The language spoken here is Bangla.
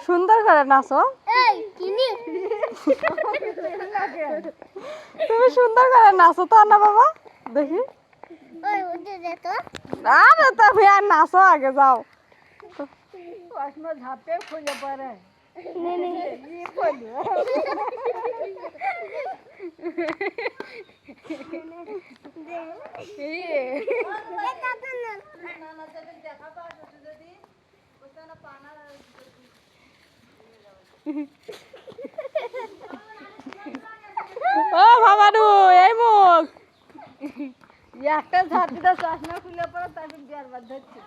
সুন্দর করে নাচো। তুমি সুন্দর করে নাচো তো না বাবা, দেখি। আরে তুমি আর নাচো, আগে যাও। ঝাপে খুলে পড়ে ও বাবাডু, এই মুখ একটা ঝাঁপিটা চশমা খুলে পড়ে তাকে বিয়ার বাদ ধরছে।